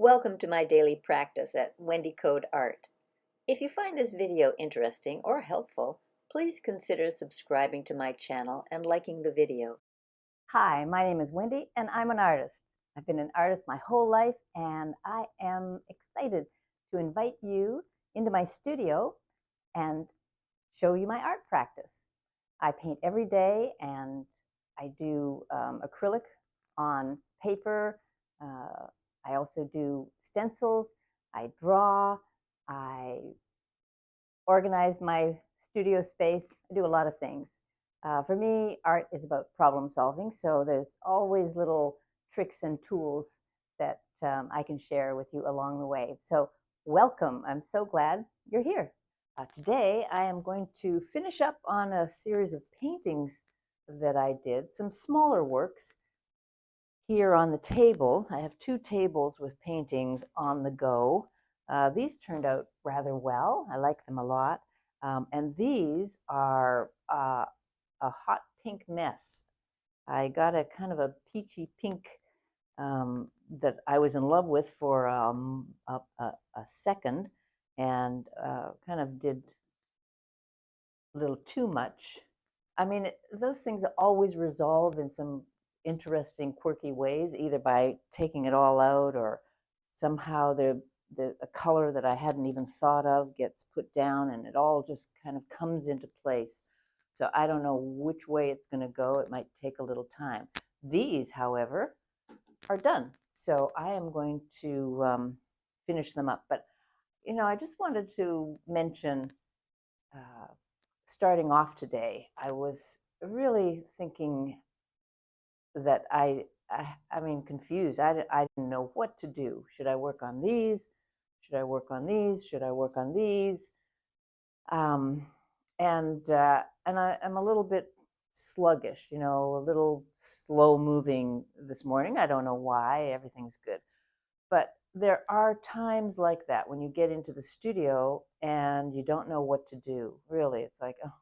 Welcome to my daily practice at Wendy Coad Art. If you find this video interesting or helpful, please consider subscribing to my channel and liking the video. Hi, my name is Wendy and I'm an artist. I've been an artist my whole life and I am excited to invite you into my studio and show you my art practice. I paint every day and I do acrylic on paper. I also do stencils. I draw. I organize my studio space. I do a lot of things. For me, art is about problem solving, so there's always little tricks and tools that I can share with you along the way. So welcome. I'm so glad you're here. Today, I am going to finish up on a series of paintings that I did, some smaller works here on the table. I have two tables with paintings on the go. These turned out rather well. I like them a lot. And these are a hot pink mess. I got a kind of a peachy pink that I was in love with for a second, and kind of did a little too much. I mean, those things always resolve in some interesting, quirky ways, either by taking it all out or somehow a color that I hadn't even thought of gets put down and it all just kind of comes into place. So I don't know which way it's going to go. It might take a little time. These, however, are done. So I am going to finish them up. But, I just wanted to mention uh, starting off today, I was really thinking that I mean, confused. I didn't know what to do. Should I work on these? Should I work on these? Should I work on these? Um, and I'm a little bit sluggish, a little slow moving this morning. I don't know why. Everything's good, but there are times like that when you get into the studio and you don't know what to do. Really, it's like, oh,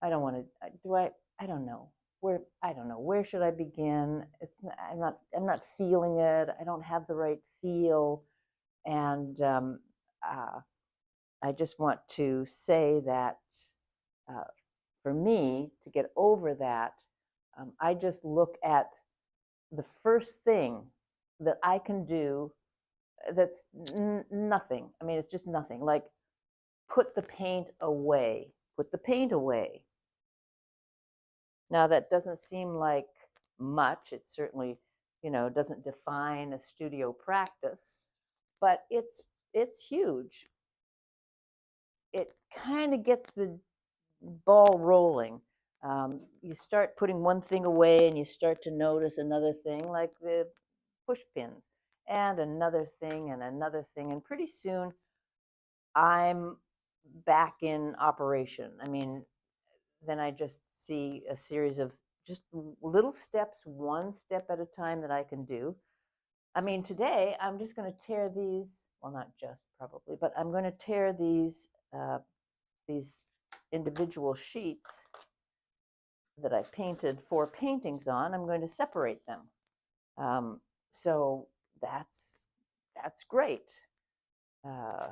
I don't want to. Do I? I don't know where. I don't know where should I begin. I'm not feeling it. I don't have the right feel, and uh, I just want to say that uh, for me to get over that, I just look at the first thing that I can do. That's nothing. I mean, it's just nothing. Like put the paint away. Put the paint away. Now, that doesn't seem like much. It certainly, doesn't define a studio practice, but it's huge. It kind of gets the ball rolling. You start putting one thing away and you start to notice another thing, like the push pins, and another thing, and another thing. And pretty soon, I'm back in operation. I mean, then I just see a series of just little steps, one step at a time that I can do. I mean, today I'm just going to tear these, well, not just probably, but I'm going to tear these individual sheets that I painted 4 paintings on. I'm going to separate them. So that's great. Uh,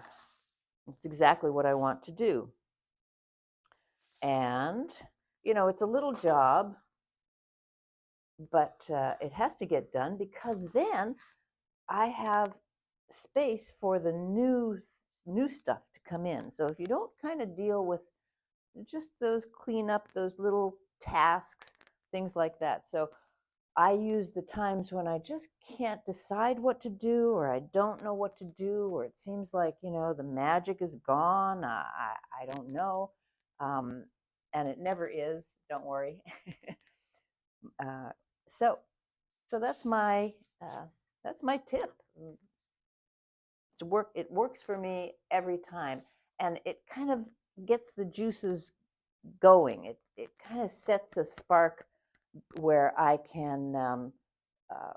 it's exactly what I want to do. And, it's a little job, but it has to get done because then I have space for the new stuff to come in. So if you don't kind of deal with just those cleanup, those little tasks, things like that. So I use the times when I just can't decide what to do, or I don't know what to do, or it seems like, the magic is gone. I don't know. Um, and it never is, don't worry. uh, so, so that's my tip. It works for me every time, and it kind of gets the juices going. It kind of sets a spark where I can uh,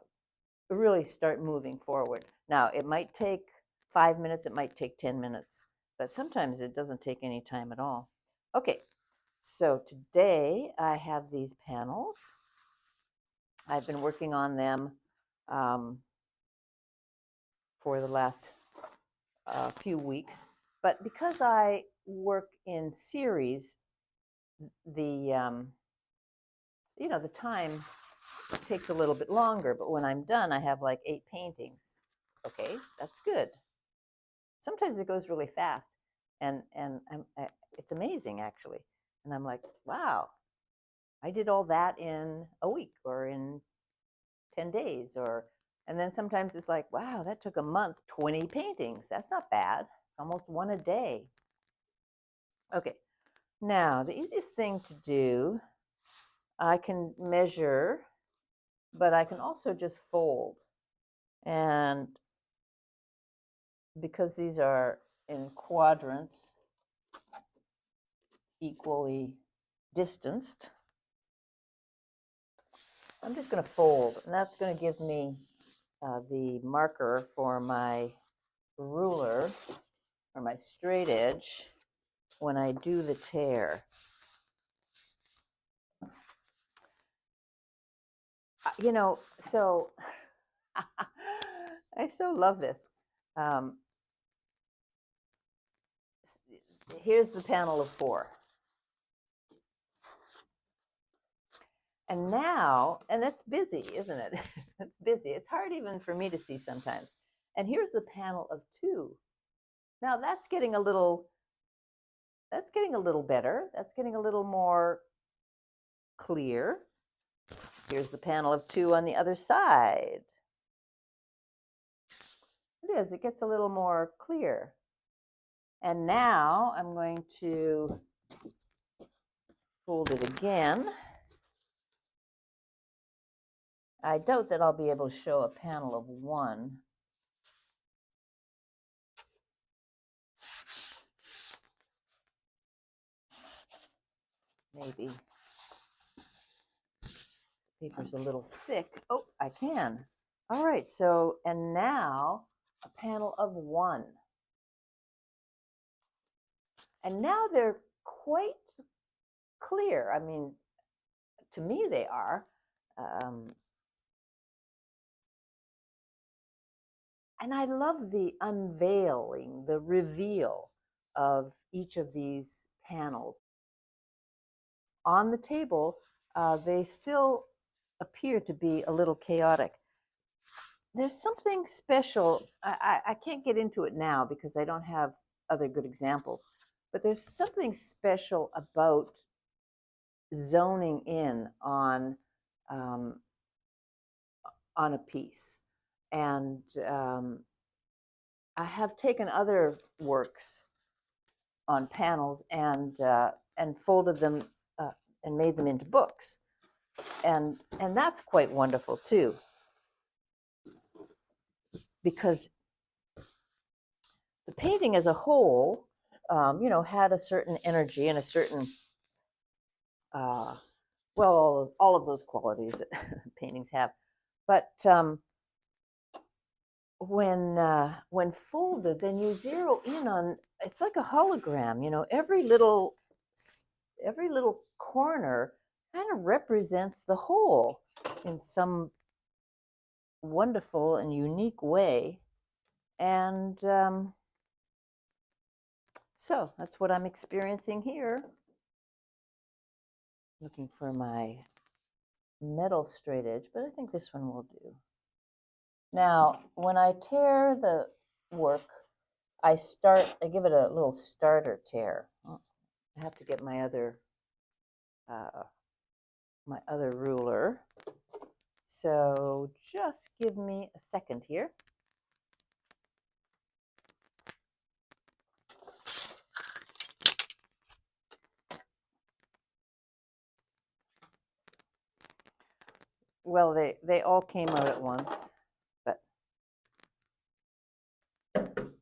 really start moving forward. Now, it might take 5 minutes, it might take 10 minutes, but sometimes it doesn't take any time at all. Okay, so today I have these panels. I've been working on them for the last few weeks. But because I work in series, the the time takes a little bit longer. But when I'm done, I have like 8 paintings. Okay, that's good. Sometimes it goes really fast, and it's amazing actually. And I'm like, wow, I did all that in a week or in 10 days, or and then sometimes it's like, wow, that took a month, 20 paintings. That's not bad. It's almost one a day. Okay, now the easiest thing to do, I can measure, but I can also just fold. And because these are in quadrants equally distanced, I'm just going to fold, and that's going to give me the marker for my ruler or my straight edge when I do the tear. So I so love this. Here's the panel of 4. And now, and that's busy, isn't it? It's busy. It's hard even for me to see sometimes. And here's the panel of 2. Now that's getting a little better. That's getting a little more clear. Here's the panel of 2 on the other side. It is. It gets a little more clear. And now I'm going to fold it again. I doubt that I'll be able to show a panel of 1. Maybe. Paper's a little thick. Oh, I can. All right, so, and now a panel of 1. And now they're quite clear. I mean, to me they are. And I love the unveiling, the reveal of each of these panels. On the table, they still appear to be a little chaotic. There's something special. I can't get into it now because I don't have other good examples, but there's something special about zoning in on a piece. And I have taken other works on panels and folded them and made them into books, and that's quite wonderful too, because the painting as a whole, had a certain energy and a certain well, all of those qualities that paintings have, but when folded, then you zero in on, it's like a hologram. Every little corner kind of represents the whole in some wonderful and unique way. And so that's what I'm experiencing here. Looking for my metal straight edge, but I think this one will do. Now, when I tear the work, I give it a little starter tear. Oh, I have to get my other ruler. So just give me a second here. Well, they all came out at once, but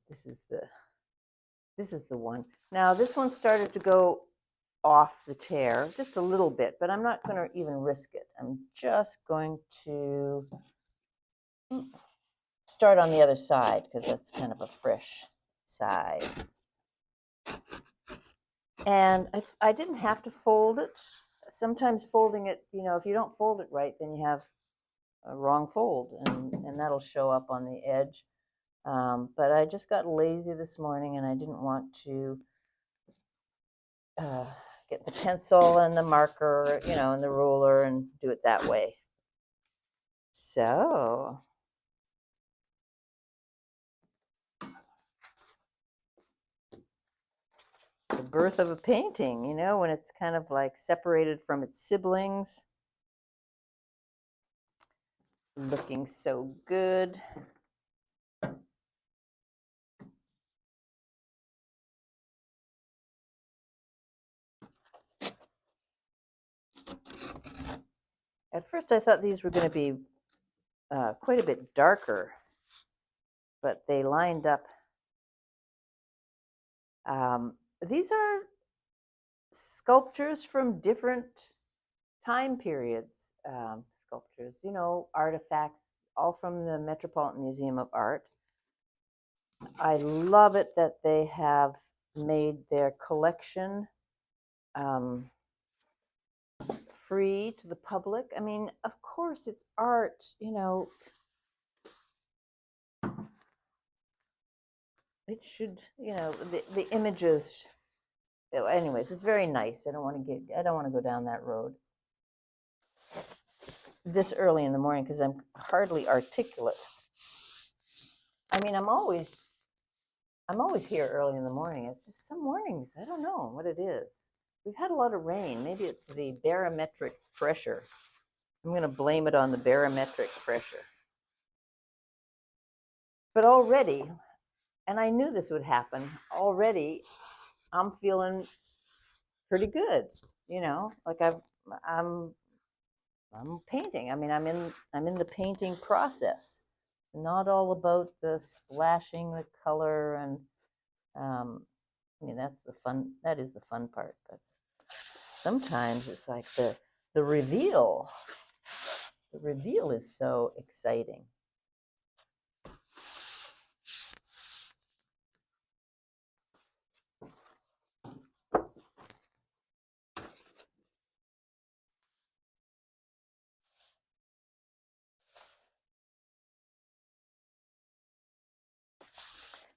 this is the one. Now this one started to go off the tear just a little bit, but I'm not going to even risk it. I'm just going to start on the other side because that's kind of a fresh side. And I didn't have to fold it. Sometimes folding it, if you don't fold it right, then you have a wrong fold, and that'll show up on the edge. But I just got lazy this morning and I didn't want to get the pencil and the marker, and the ruler and do it that way. So the birth of a painting, when it's kind of like separated from its siblings. Looking so good. At first I thought these were going to be quite a bit darker, but they lined up. These are sculptures from different time periods, sculptures, artifacts, all from the Metropolitan Museum of Art. I love it that they have made their collection free to the public. I mean, of course, it's art, it should, the images. Anyways, it's very nice. I don't want to go down that road this early in the morning because I'm hardly articulate. I mean, I'm always here early in the morning. It's just some mornings, I don't know what it is. We've had a lot of rain. Maybe it's the barometric pressure. I'm going to blame it on the barometric pressure. But already, and I knew this would happen, already I'm feeling pretty good. Like I'm painting. I mean, I'm in the painting process. It's not all about the splashing the color and I mean, that's the fun. That is the fun part. But sometimes it's like the reveal. The reveal is so exciting.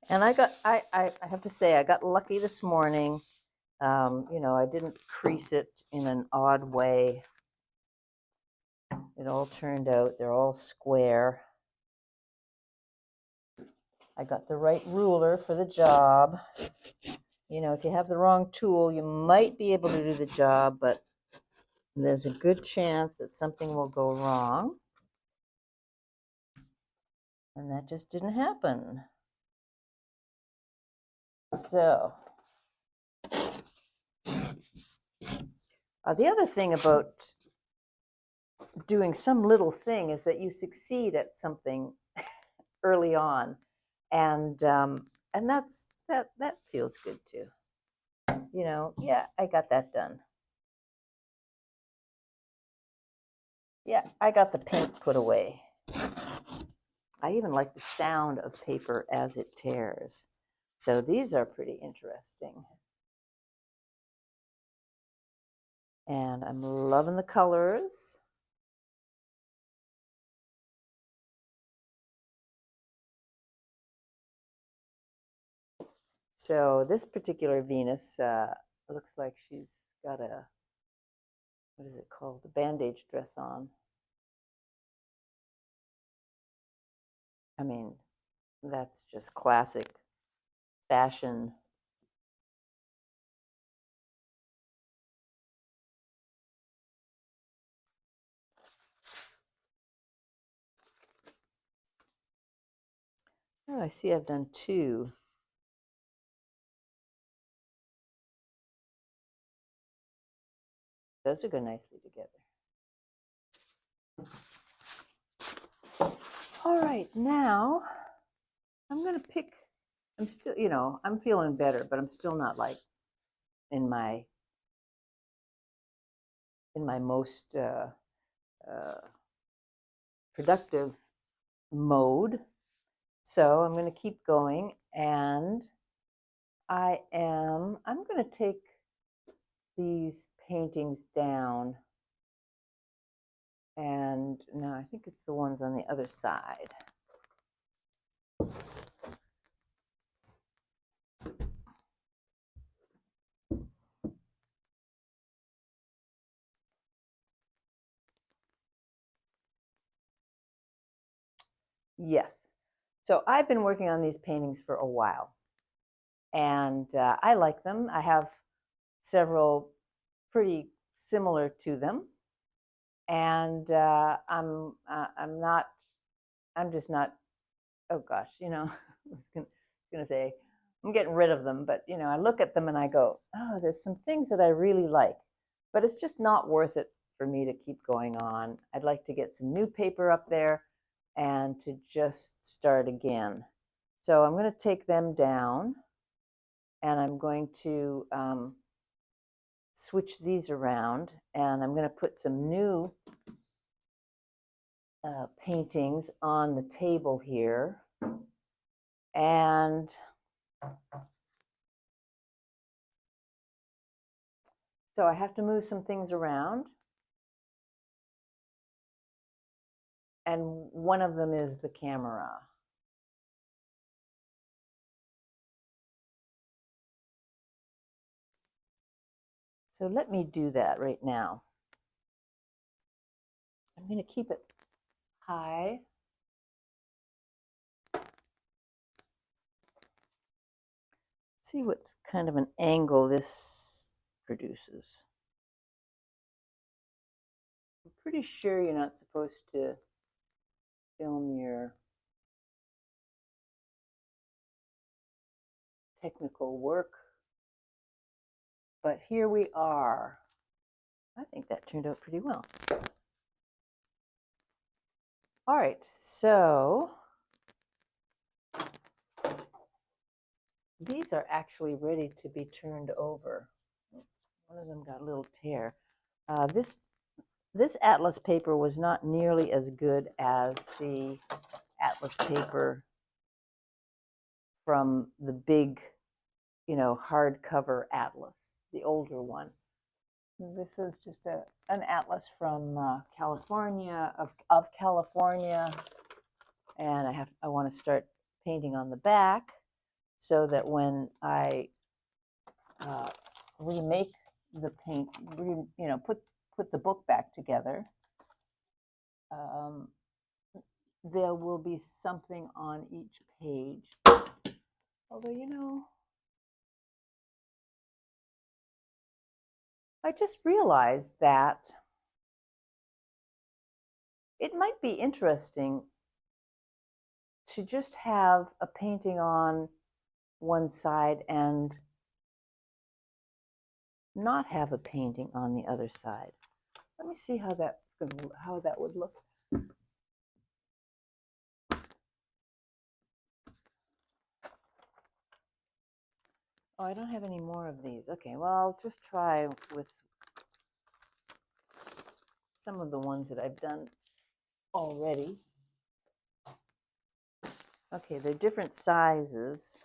And I have to say, I got lucky this morning. I didn't crease it in an odd way. It all turned out, they're all square. I got the right ruler for the job. If you have the wrong tool, you might be able to do the job, but there's a good chance that something will go wrong. And that just didn't happen. So, the other thing about doing some little thing is that you succeed at something early on, and that feels good too. Yeah, I got that done. Yeah, I got the paint put away. I even like the sound of paper as it tears. So these are pretty interesting. And I'm loving the colors. So this particular Venus looks like she's got what is it called? A bandage dress on. I mean, that's just classic fashion. Oh, I see I've done two. Those would go nicely together. All right, now I'm going to pick, I'm still, I'm feeling better, but I'm still not like in my most productive mode. So I'm going to keep going, and I'm going to take these paintings down, and no, I think it's the ones on the other side. Yes. So I've been working on these paintings for a while, and I like them. I have several pretty similar to them, and I'm just not. Oh gosh, I was gonna say I'm getting rid of them, but I look at them and I go, oh, there's some things that I really like, but it's just not worth it for me to keep going on. I'd like to get some new paper up there and to just start again. So I'm going to take them down and I'm going to switch these around, and I'm going to put some new paintings on the table here. And so I have to move some things around. And one of them is the camera. So let me do that right now. I'm going to keep it high. See what kind of an angle this produces. I'm pretty sure you're not supposed to film your technical work, but here we are. I think that turned out pretty well. All right, so these are actually ready to be turned over. One of them got a little tear. This atlas paper was not nearly as good as the atlas paper from the big, hardcover atlas, the older one. This is just an atlas from California, of California, and I want to start painting on the back so that when I remake the paint, put the book back together, there will be something on each page. Although, I just realized that it might be interesting to just have a painting on one side and not have a painting on the other side. Let me see how that would look. Oh, I don't have any more of these. Okay, well, I'll just try with some of the ones that I've done already. Okay, they're different sizes.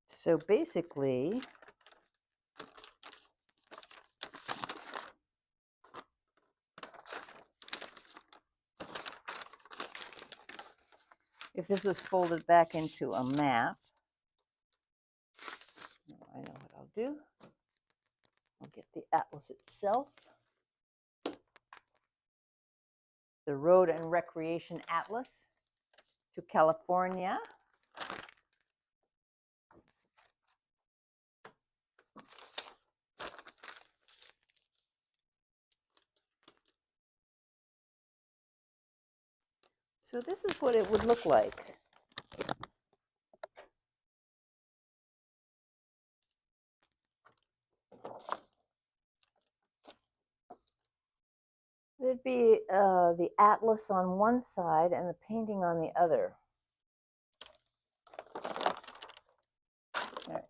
So basically, if this was folded back into a map, I know what I'll do. I'll get the atlas itself, the Road and Recreation Atlas to California. So this is what it would look like. There'd be the atlas on one side and the painting on the other. Right.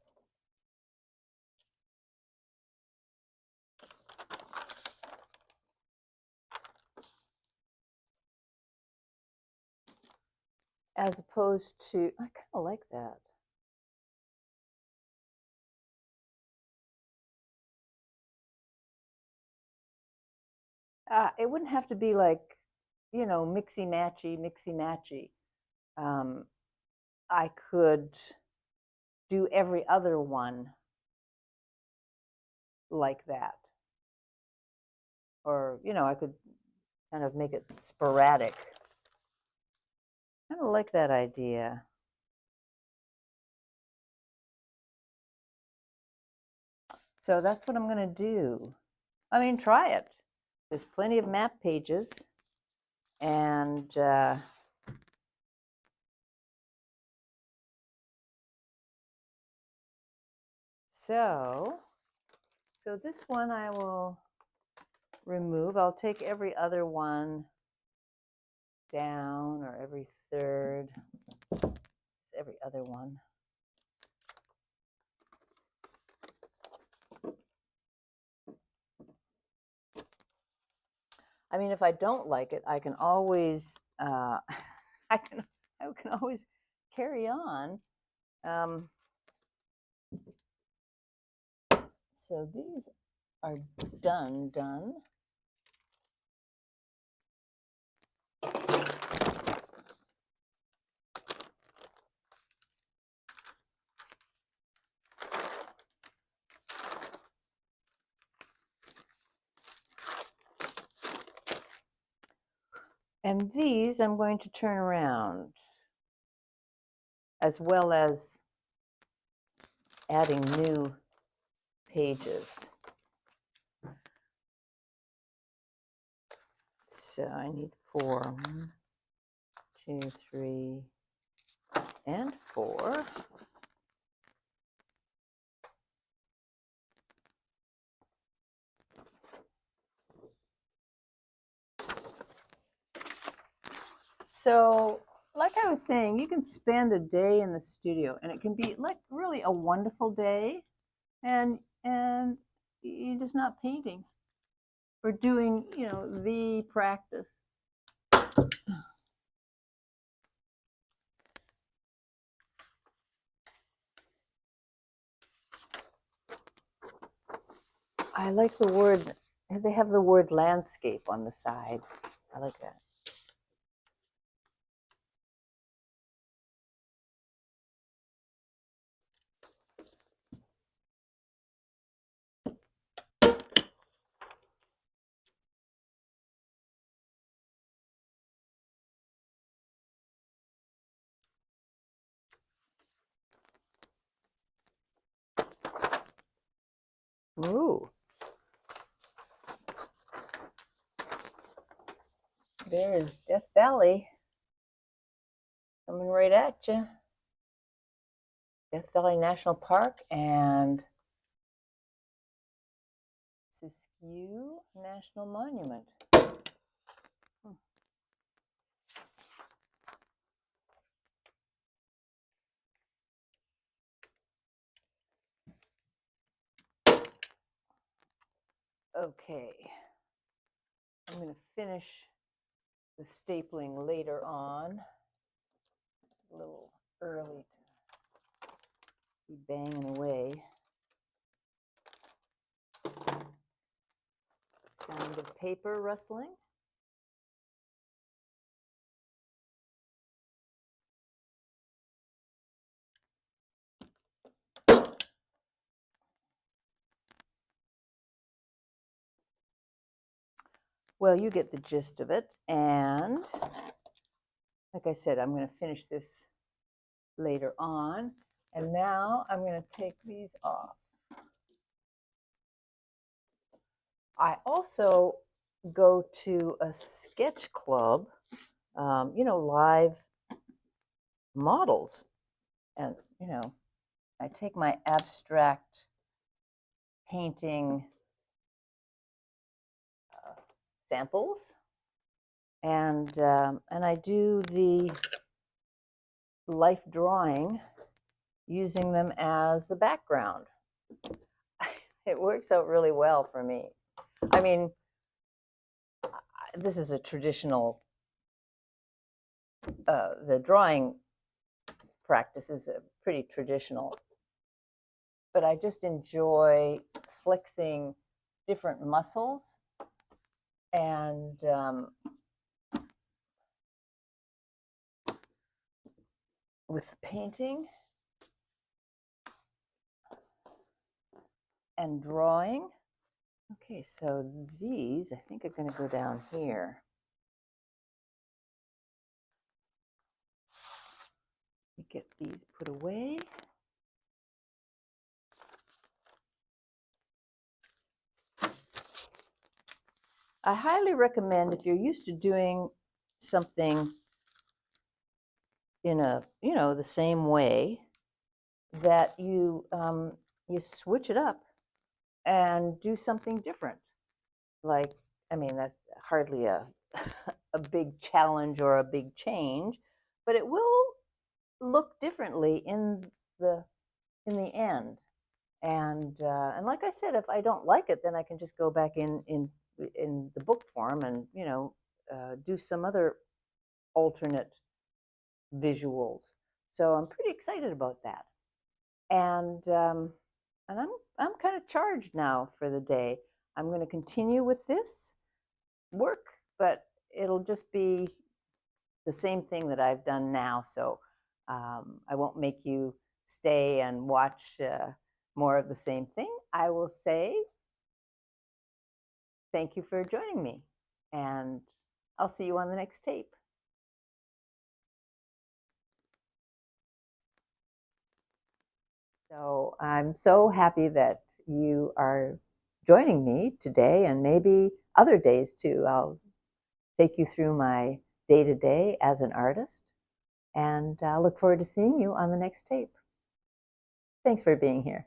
As opposed to, I kind of like that. It wouldn't have to be like, mixy-matchy. I could do every other one like that. Or, you know, I could kind of make it sporadic. I kind of like that idea. So that's what I'm going to do. I mean, try it. There's plenty of map pages. And so this one I will remove. I'll take every other one down, or every third. Every other one. I mean, if I don't like it, I can always I can always carry on. So these are done. And these I'm going to turn around, as well as adding new pages. So I need 4. 1, 2, 3, and 4. So, like I was saying, you can spend a day in the studio, and it can be like really a wonderful day, and you're just not painting or doing, you know, the practice. I like the word, they have the word landscape on the side. I like that. Ooh. There is Death Valley coming right at you. Death Valley National Park and Siskiyou National Monument. Okay, I'm going to finish the stapling later on. It's a little early to be banging away. Sound of paper rustling. Well, you get the gist of it. And like I said, I'm going to finish this later on. And now I'm going to take these off. I also go to a sketch club, you know, live models. And, you know, I take my abstract painting samples, and I do the life drawing using them as the background. It works out really well for me. I mean, this is a traditional, the drawing practice is a pretty traditional, but I just enjoy flexing different muscles and with painting and drawing. Okay, so these I think are going to go down here. Let me get these put away. I highly recommend, if you're used to doing something in a, the same way, that you switch it up and do something different. Like, I mean, that's hardly a a big challenge or a big change, but it will look differently the the end. And like I said, if I don't like it, then I can just go back in the book form and do some other alternate visuals. So I'm pretty excited about that. And and I'm kind of charged now for the day. I'm going to continue with this work, but it'll just be the same thing that I've done now. So I won't make you stay and watch more of the same thing. I will say thank you for joining me, and I'll see you on the next tape. So I'm so happy that you are joining me today, and maybe other days too. I'll take you through my day to day as an artist, and I look forward to seeing you on the next tape. Thanks for being here.